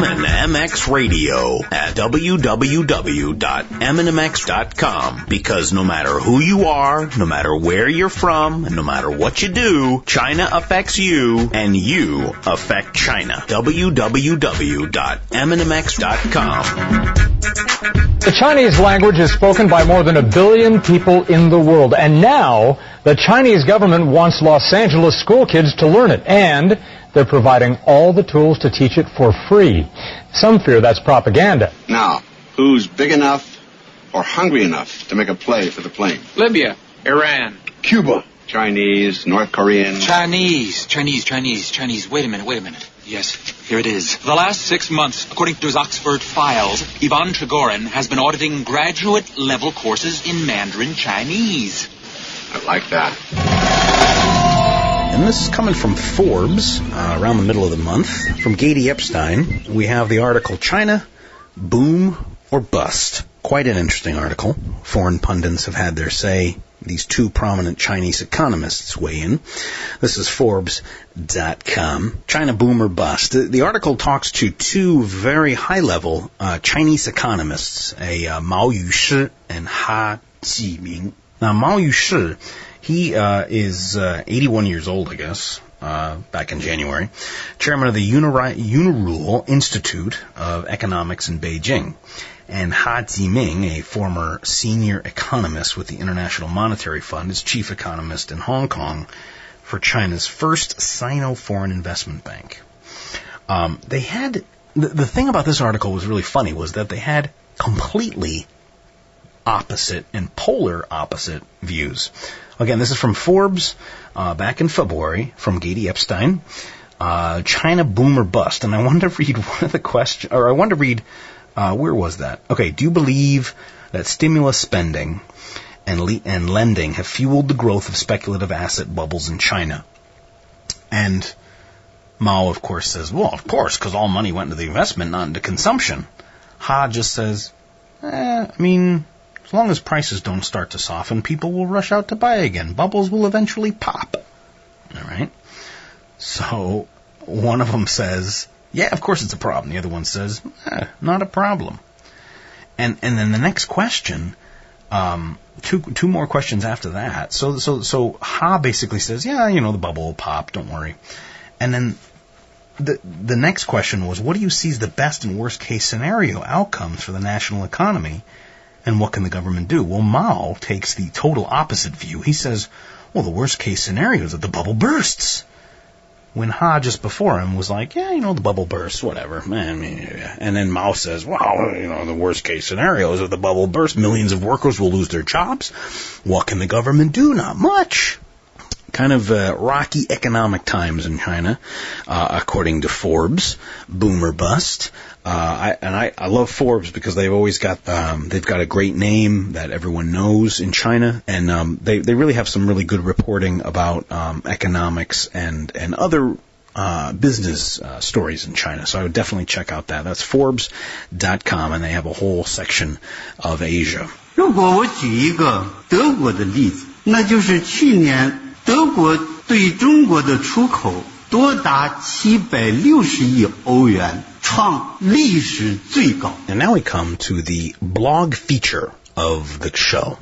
MandMx Radio at www.MandMx.com. Because no matter who you are, no matter where you're from, and no matter what you do, China affects you, and you affect China. www.MandMx.com. The Chinese language is spoken by more than 1 billion people in the world, and now the Chinese government wants Los Angeles school kids to learn it, and they're providing all the tools to teach it for free. Some fear that's propaganda. Now, who's big enough or hungry enough to make a play for the plane? Libya, Iran, Cuba, Chinese, North Korean. Chinese. Wait a minute. Yes, here it is. The last 6 months, according to his Oxford files, Ivan Trigorin has been auditing graduate-level courses in Mandarin Chinese. I like that. And this is coming from Forbes, around the middle of the month. From Katie Epstein, we have the article, China, Boom or Bust. Quite an interesting article. Foreign pundits have had their say. These two prominent Chinese economists weigh in. This is Forbes.com. China, boom or bust. The article talks to two very high-level Chinese economists, Mao Yushi and Ha Jiming. Now, Mao Yushi, he is 81 years old, I guess, back in January, chairman of the Unirule Institute of Economics in Beijing. And Ha Jiming, a former senior economist with the International Monetary Fund, is chief economist in Hong Kong for China's first Sino-Foreign Investment Bank. They had, the thing about this article was really funny, was that they had completely opposite and polar opposite views. Again, this is from Forbes, back in February, from Katie Epstein. China, boom or bust. And I wanted to read one of the questions, or I wanted to read, where was that? Okay, do you believe that stimulus spending and lending have fueled the growth of speculative asset bubbles in China? And Mao, of course, says, well, of course, because all money went into the investment, not into consumption. Ha just says, I mean, as long as prices don't start to soften, people will rush out to buy again. Bubbles will eventually pop. All right? So one of them says, yeah, of course it's a problem. The other one says, not a problem. And then the next question, two more questions after that. So Ha basically says, yeah, the bubble will pop, don't worry. And then the next question was, what do you see as the best and worst case scenario outcomes for the national economy, and what can the government do? Well, Mao takes the total opposite view. He says, well, the worst case scenario is that the bubble bursts. When Ha just before him was like, yeah, the bubble bursts, whatever. And then Mao says, well, the worst case scenario is that the bubble bursts, millions of workers will lose their jobs. What can the government do? Not much. Kind of rocky economic times in China, according to Forbes. Boom or bust. I love Forbes because they've always got they've got a great name that everyone knows in China, and they really have some really good reporting about economics and other business stories in China. So I would definitely check out that. That's Forbes.com, and they have a whole section of Asia. 如果我举一个德国的例子，那就是去年德国对中国的出口多达760亿欧元。 And now we come to the blog feature of the show.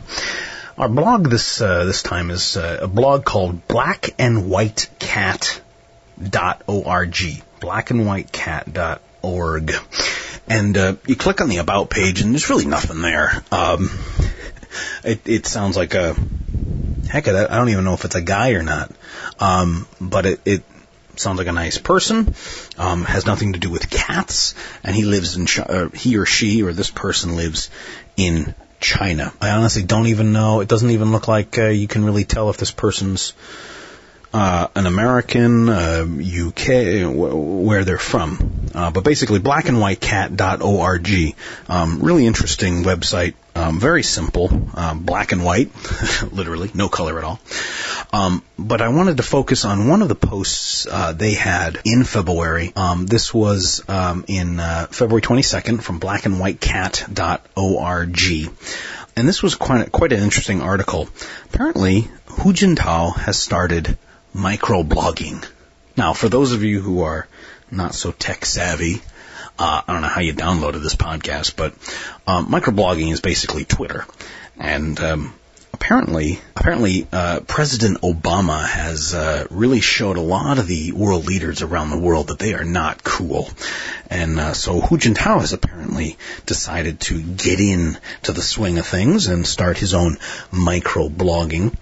Our blog this time is a blog called blackandwhitecat.org. Blackandwhitecat.org. And you click on the About page, and there's really nothing there. It sounds like a... Heck, I don't even know if it's a guy or not. But it sounds like a nice person, has nothing to do with cats, and he lives in he or she or this person lives in China. I honestly don't even know. It doesn't even look like you can really tell if this person's an American, UK, where they're from. But basically, blackandwhitecat.org. Really interesting website. Very simple. Black and white. Literally. No color at all. But I wanted to focus on one of the posts they had in February. This was in February 22nd from blackandwhitecat.org. And this was quite an interesting article. Apparently, Hu Jintao has started microblogging. Now, for those of you who are not so tech savvy, I don't know how you downloaded this podcast, but microblogging is basically Twitter. And apparently, President Obama has really showed a lot of the world leaders around the world that they are not cool. And so Hu Jintao has apparently decided to get in to the swing of things and start his own microblogging.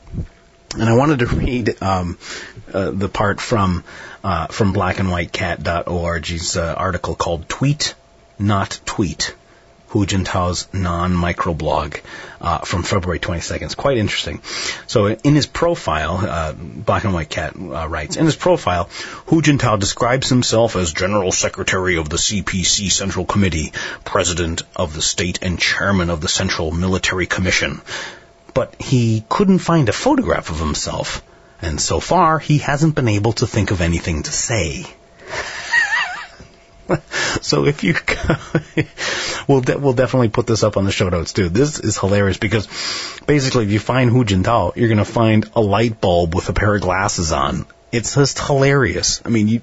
And I wanted to read the part from blackandwhitecat.org's article called Tweet, Not Tweet, Hu Jintao's non-microblog from February 22nd. It's quite interesting. So in his profile, Black and White Cat writes, in his profile, Hu Jintao describes himself as General Secretary of the CPC Central Committee, President of the State, and Chairman of the Central Military Commission. But he couldn't find a photograph of himself, and so far he hasn't been able to think of anything to say. So if you, we'll definitely put this up on the show notes too. This is hilarious because basically if you find Hu Jintao, you're going to find a light bulb with a pair of glasses on. It's just hilarious. I mean,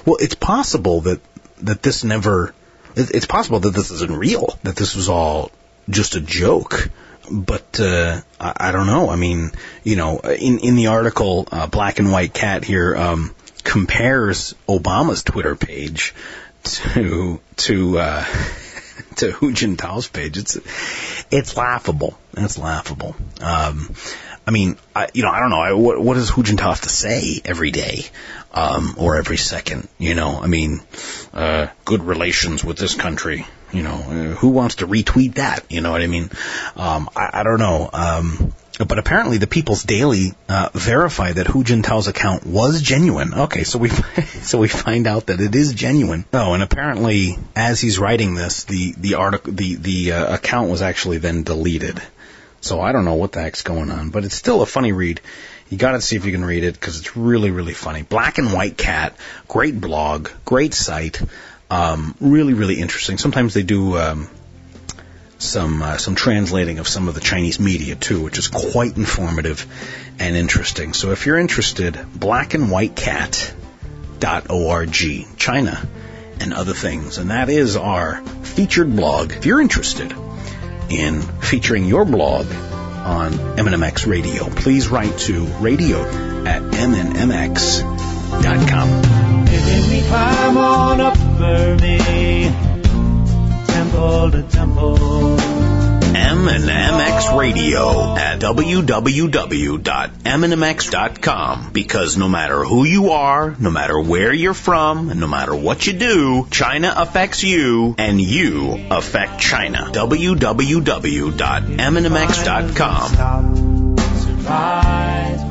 well, it's possible that this never, it's possible that this isn't real, that this was all just a joke. But I don't know. I mean, you know, in the article, Black and White Cat here compares Obama's Twitter page to Hu Jintao's page. It's laughable. It's laughable. I mean, I don't know. What does Hu Jintao have to say every day, or every second? You know, I mean, good relations with this country. You know, who wants to retweet that? You know what I mean? I don't know. But apparently the People's Daily verified that Hu Jintao's account was genuine. Okay, so we find out that it is genuine. Oh, and apparently as he's writing this, the article, the account was actually then deleted. So I don't know what the heck's going on, but it's still a funny read. You got to see if you can read it because it's really, really funny. Black and White Cat, great blog, great site. Really, really interesting. Sometimes they do some translating of some of the Chinese media too, which is quite informative and interesting. So if you're interested, blackandwhitecat.org, China and other things, and that is our featured blog. If you're interested in featuring your blog on MandMx Radio, please write to radio@MandMx.com. Bidding me climb on up me, temple to temple. MandMx Radio at www.MandMx.com, because no matter who you are, no matter where you're from, and no matter what you do, China affects you, and you affect China. www.MandMx.com. Surprise.